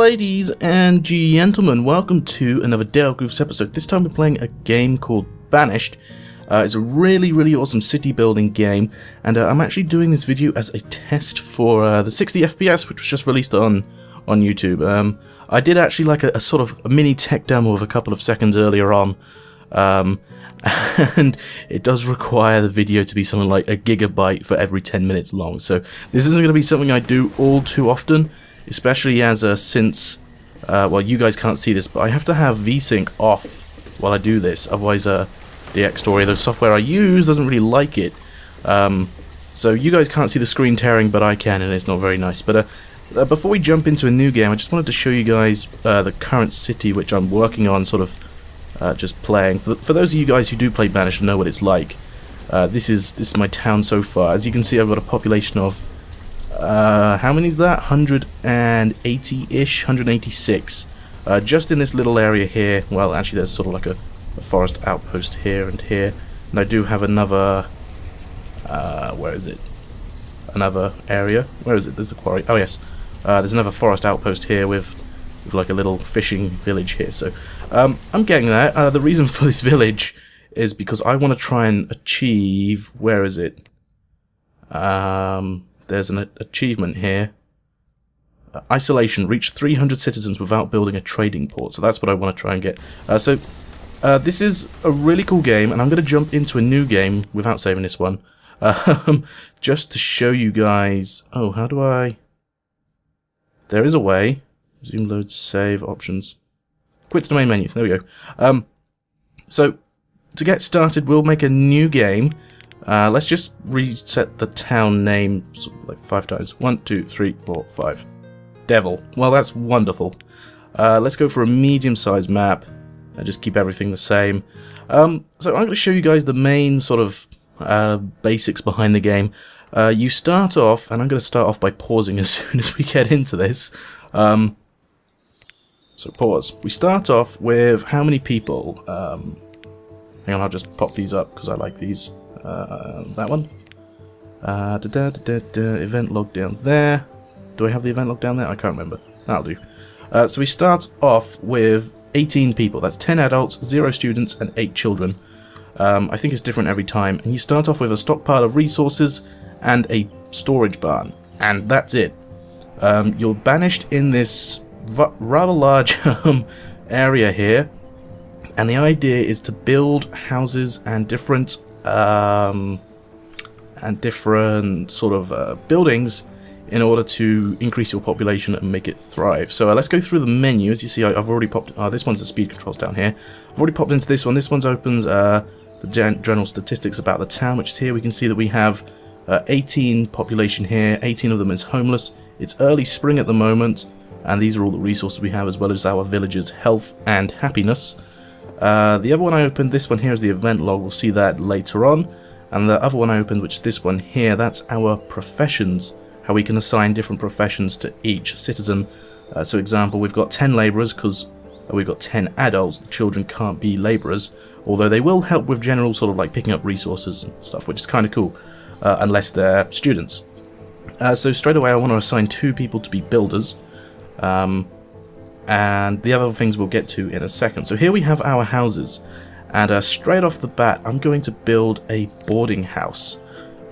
ladies and gentlemen, welcome to another Day of Goofs episode. This time we're playing a game called Banished. It's a really awesome city building game, and I'm actually doing this video as a test for the 60 FPS, which was just released on YouTube. I did actually like a sort of a mini tech demo of a couple of seconds earlier on, and it does require the video to be something like a gigabyte for every 10 minutes long, so this isn't going to be something I do all too often, especially as since, well, you guys can't see this, but I have to have VSync off while I do this, otherwise the X-Story, the software I use, doesn't really like it. So you guys can't see the screen tearing, but I can, and it's not very nice. But before we jump into a new game, I just wanted to show you guys the current city which I'm working on, sort of just playing. For those of you guys who do play Banished and know what it's like, this is my town so far. As you can see, I've got a population of how many is that? 180-ish, 186. Just in this little area here. Well, actually, there's sort of like a forest outpost here and here, and I do have another. Where is it? Another area. Where is it? There's the quarry. Oh yes, there's another forest outpost here with like a little fishing village here. So I'm getting there. The reason for this village is because I want to try and achieve. Where is it? There's an achievement here. Isolation. Reach 300 citizens without building a trading port. So that's what I want to try and get. This is a really cool game, and I'm going to jump into a new game without saving this one. Just to show you guys. Oh, how do I... There is a way. Zoom, load, save, options. Quit to the main menu. There we go. So, to get started, we'll make a new game. Let's just reset the town name like 5 times. 1, 2, 3, 4, 5. Devil. Well, that's wonderful. Let's go for a medium-sized map. Just keep everything the same. So I'm going to show you guys the main sort of basics behind the game. You start off, and I'm going to start off by pausing as soon as we get into this. So pause. We start off with how many people. Hang on, I'll just pop these up because I like these. That one. Event log down there. Do I have the event log down there? I can't remember. That'll do. So we start off with 18 people. That's 10 adults, 0 students, and 8 children. I think it's different every time. And you start off with a stockpile of resources and a storage barn. And that's it. You're banished in this rather large area here. And the idea is to build houses and different sort of buildings in order to increase your population and make it thrive. So let's go through the menu. As you see, I've already popped... this one's the speed controls down here. I've already popped into this one. This one's opens the general statistics about the town, which is here. We can see that we have 18 population here. 18 of them is homeless. It's early spring at the moment, and these are all the resources we have, as well as our villagers' health and happiness. The other one I opened, this one here, is the event log. We'll see that later on. And the other one I opened, which is this one here, that's our professions. How we can assign different professions to each citizen. So example, we've got 10 labourers because we've got 10 adults. The children can't be labourers, although they will help with general sort of like picking up resources and stuff, which is kind of cool, unless they're students. So straight away I want to assign 2 people to be builders, and the other things we'll get to in a second. So here we have our houses, and straight off the bat I'm going to build a boarding house.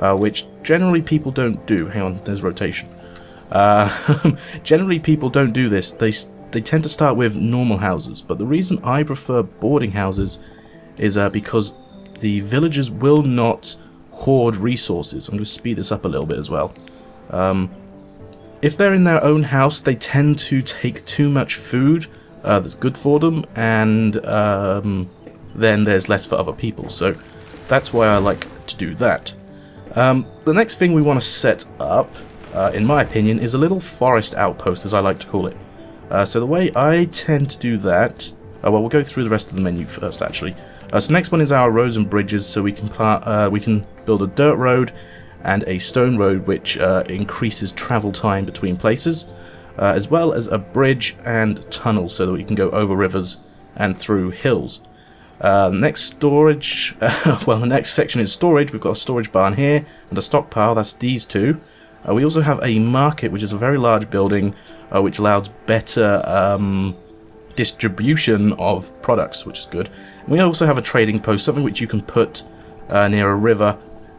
Which generally people don't do. Hang on, there's rotation. Generally people don't do this. They tend to start with normal houses, but the reason I prefer boarding houses is because the villagers will not hoard resources. I'm going to speed this up a little bit as well. If they're in their own house, they tend to take too much food that's good for them, and then there's less for other people. So that's why I like to do that. The next thing we want to set up, in my opinion, is a little forest outpost, as I like to call it. So the way I tend to do that... well, we'll go through the rest of the menu first, actually. So next one is our roads and bridges, so we can build a dirt road and a stone road, which increases travel time between places, as well as a bridge and tunnel, so that we can go over rivers and through hills. Next storage, well, the next section is storage. We've got a storage barn here and a stockpile. That's these two. We also have a market, which is a very large building which allows better distribution of products, which is good. And we also have a trading post, something which you can put near a river,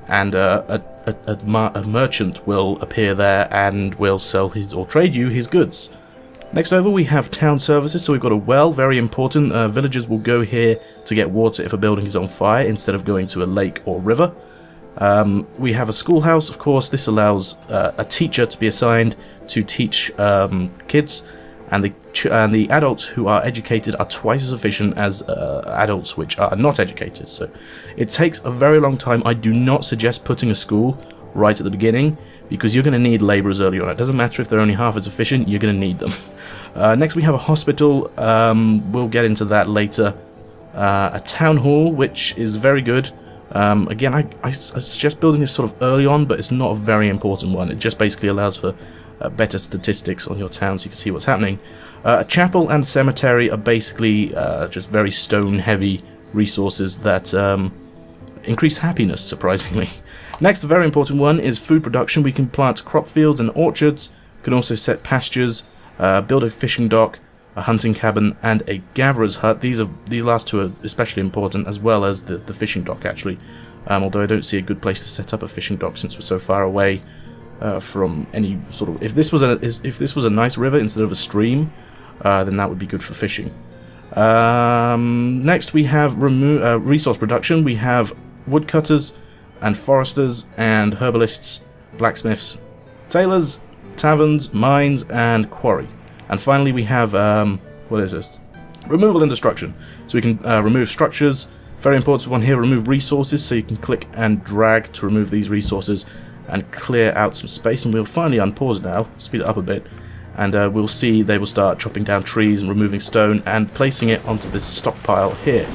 and a merchant will appear there and will sell his or trade you his goods. Next over we have town services, so we've got a well, very important. Villagers will go here to get water if a building is on fire instead of going to a lake or river. We have a schoolhouse, of course. This allows a teacher to be assigned to teach kids, and the adults who are educated are twice as efficient as adults which are not educated. So it takes a very long time. I do not suggest putting a school right at the beginning, because you're going to need labourers early on. It doesn't matter if they're only half as efficient, you're going to need them. Next we have a hospital. We'll get into that later. A town hall, which is very good. Again, I suggest building this sort of early on, but it's not a very important one. It just basically allows for better statistics on your town so you can see what's happening. A chapel and cemetery are basically just very stone-heavy resources that increase happiness, surprisingly. Next, a very important one is food production. We can plant crop fields and orchards. We can also set pastures, build a fishing dock, a hunting cabin, and a gatherer's hut. These last two are especially important, as well as the fishing dock, actually. Although I don't see a good place to set up a fishing dock since we're so far away from any sort of... If this was a nice river instead of a stream, then that would be good for fishing. Next, we have resource production. We have woodcutters and foresters and herbalists, blacksmiths, tailors, taverns, mines, and quarry. And finally we have, what is this? Removal and destruction. So we can remove structures. Very important one here, remove resources. So you can click and drag to remove these resources and clear out some space. And we'll finally unpause now, speed it up a bit. And we'll see they will start chopping down trees and removing stone and placing it onto this stockpile here.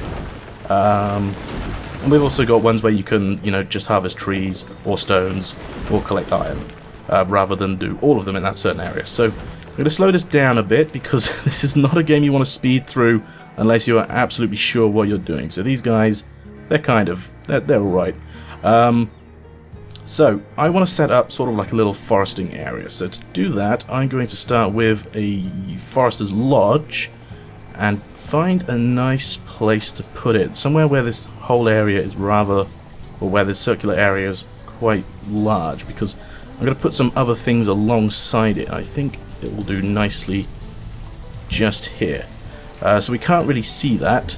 And we've also got ones where you can, just harvest trees or stones or collect iron, rather than do all of them in that certain area. So I'm going to slow this down a bit, because this is not a game you want to speed through unless you are absolutely sure what you're doing. So these guys, they're alright. So I want to set up sort of like a little foresting area. So to do that, I'm going to start with a forester's lodge and find a nice place to put it. Somewhere where this whole area is rather, or where this circular area is quite large, because I'm going to put some other things alongside it. I think it will do nicely just here. So we can't really see that.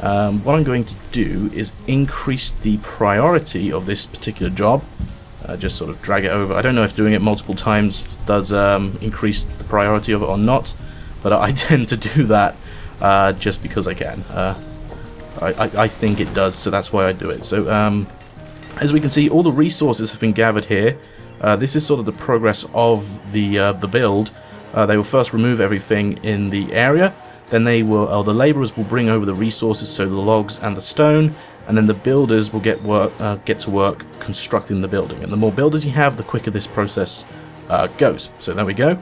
What I'm going to do is increase the priority of this particular job. Just sort of drag it over. I don't know if doing it multiple times does increase the priority of it or not, but I tend to do that just because I can. I think it does, so that's why I do it. So as we can see, all the resources have been gathered here. This is sort of the progress of the build. They will first remove everything in the area, then the labourers will bring over the resources, so the logs and the stone, and then the builders will get to work constructing the building. And the more builders you have, the quicker this process goes. So there we go.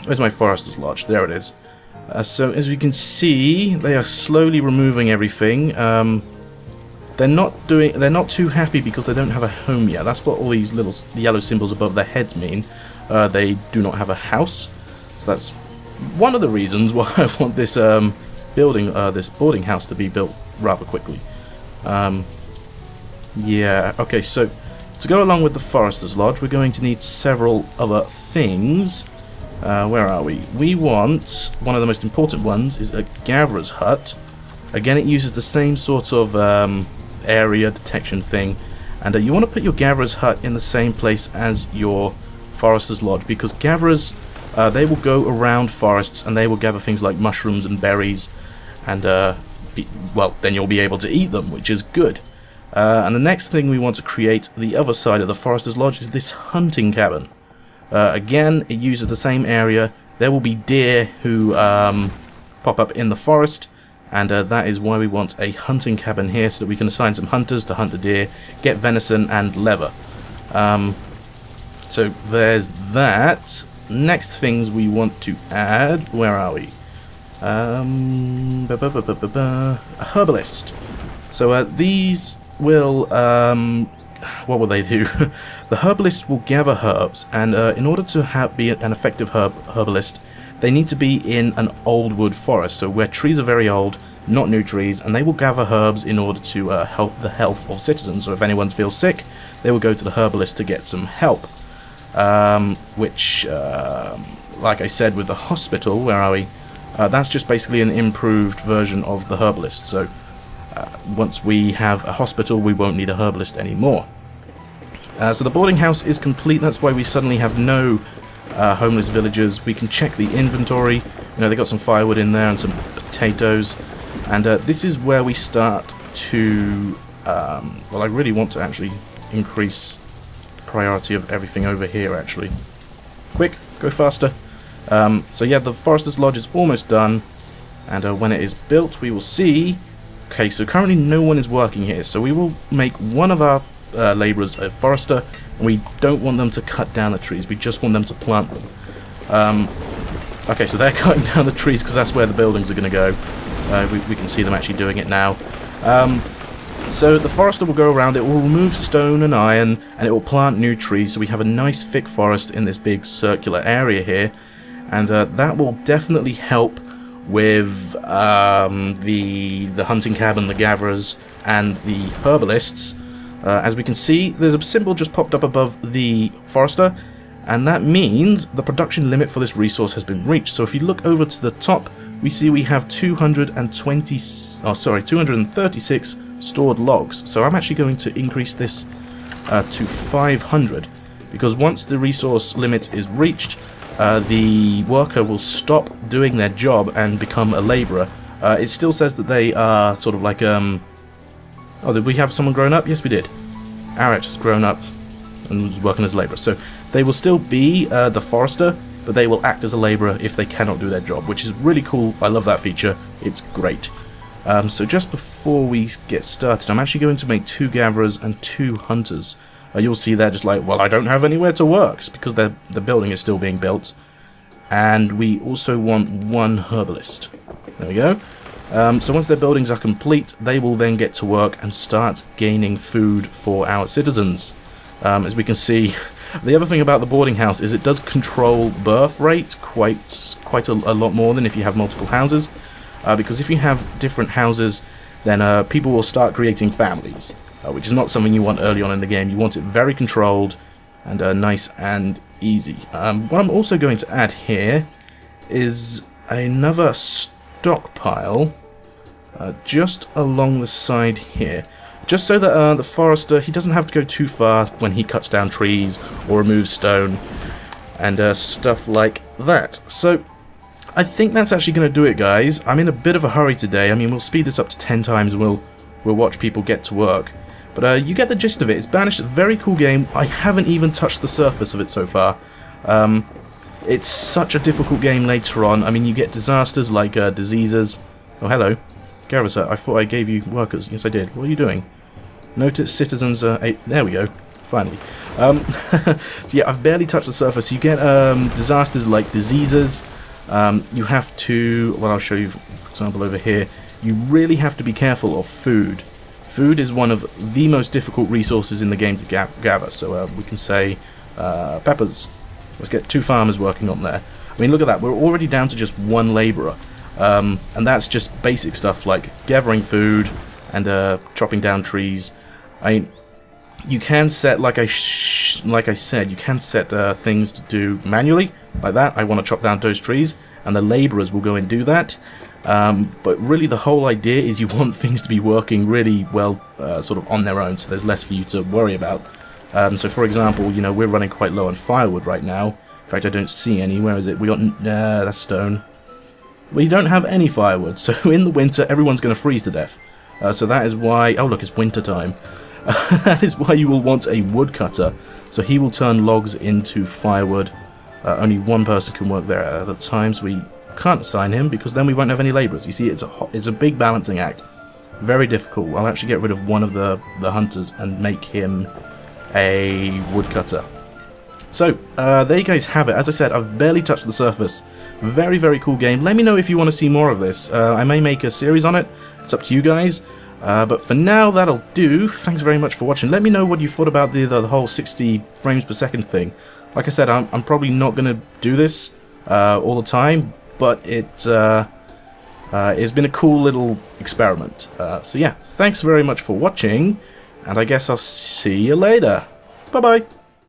Where's my forester's lodge? There it is. So as we can see, they are slowly removing everything. They're not too happy because they don't have a home yet. That's what all these little yellow symbols above their heads mean. They do not have a house. So that's one of the reasons why I want this this boarding house to be built rather quickly. Yeah, okay, so to go along with the forester's lodge, we're going to need several other things. Where are we? We want, one of the most important ones is a gatherer's hut. Again, it uses the same sort of area detection thing, and you want to put your gatherer's hut in the same place as your forester's lodge, because gatherers, they will go around forests and they will gather things like mushrooms and berries, and well, then you'll be able to eat them, which is good. And the next thing we want to create the other side of the forester's lodge is this hunting cabin. Again, it uses the same area. There will be deer who pop up in the forest, and that is why we want a hunting cabin here, so that we can assign some hunters to hunt the deer, get venison and leather. So there's that. Next things we want to add, where are we? A herbalist. So these will what will they do? The herbalist will gather herbs, and in order to be an effective herbalist, they need to be in an old wood forest, so where trees are very old, not new trees, and they will gather herbs in order to help the health of citizens. So if anyone feels sick, they will go to the herbalist to get some help. Which, like I said, with the hospital, where are we? That's just basically an improved version of the herbalist. So once we have a hospital, we won't need a herbalist anymore. So the boarding house is complete. That's why we suddenly have no homeless villagers. We can check the inventory. You know, they got some firewood in there and some potatoes. And this is where we start to... well, I really want to actually increase priority of everything over here, actually. Quick, go faster. So yeah, the Forester's Lodge is almost done. And when it is built, we will see... Okay, so currently no one is working here. So we will make one of our labourers a forester. And we don't want them to cut down the trees. We just want them to plant them. Okay, so they're cutting down the trees because that's where the buildings are going to go. We can see them actually doing it now. So the forester will go around, it will remove stone and iron, and it will plant new trees, so we have a nice thick forest in this big circular area here. And that will definitely help with the hunting cabin, the gatherers, and the herbalists. As we can see, there's a symbol just popped up above the forester, and that means the production limit for this resource has been reached. So if you look over to the top, we see we have 236 stored logs. So I'm actually going to increase this to 500, because once the resource limit is reached, the worker will stop doing their job and become a labourer. It still says that they are sort of like oh, did we have someone grown up? Yes, we did. Arat has grown up and was working as a labourer. So they will still be the forester, but they will act as a labourer if they cannot do their job, which is really cool. I love that feature. It's great. So just before we get started, I'm actually going to make 2 gatherers and 2 hunters. You'll see they're just like, well, I don't have anywhere to work, it's because the building is still being built. And we also want 1 herbalist. There we go. So once their buildings are complete, they will then get to work and start gaining food for our citizens. As we can see, the other thing about the boarding house is it does control birth rate quite a lot more than if you have multiple houses. Because if you have different houses, then people will start creating families, which is not something you want early on in the game. You want it very controlled and nice and easy. What I'm also going to add here is another stockpile just along the side here. Just so that the forester, he doesn't have to go too far when he cuts down trees or removes stone and stuff like that. So I think that's actually going to do it, guys. I'm in a bit of a hurry today. I mean, we'll speed this up to 10 times and we'll watch people get to work. But you get the gist of it. It's Banished, a very cool game. I haven't even touched the surface of it so far. It's such a difficult game later on. I mean, you get disasters like diseases. Oh, hello. Garrus, I thought I gave you workers. Yes, I did. What are you doing? Notice citizens... there we go. Finally. So yeah, I've barely touched the surface. You get disasters like diseases. You have to... Well, I'll show you, for example, over here. You really have to be careful of food. Food is one of the most difficult resources in the game to gather. So we can say peppers. Let's get 2 farmers working on there. I mean, look at that. We're already down to just 1 labourer. And that's just basic stuff like gathering food and chopping down trees. I mean, you can set, like I said, you can set things to do manually, like that. I want to chop down those trees, and the labourers will go and do that. But really the whole idea is you want things to be working really well sort of on their own, so there's less for you to worry about. So for example, you know, we're running quite low on firewood right now. In fact, I don't see any. Where is it? We got... that's stone. We don't have any firewood, so in the winter everyone's going to freeze to death. So that is why... Oh look, it's winter time. That is why you will want a woodcutter. So he will turn logs into firewood. Only 1 person can work there at a time, so we can't assign him because then we won't have any labourers. You see, it's a big balancing act. Very difficult. I'll actually get rid of one of the hunters and make him a woodcutter. So, there you guys have it. As I said, I've barely touched the surface. Very, very cool game. Let me know if you want to see more of this. I may make a series on it. It's up to you guys. But for now, that'll do. Thanks very much for watching. Let me know what you thought about the whole 60 frames per second thing. Like I said, I'm probably not going to do this all the time, but it's been a cool little experiment. So yeah, thanks very much for watching, and I guess I'll see you later. Bye-bye.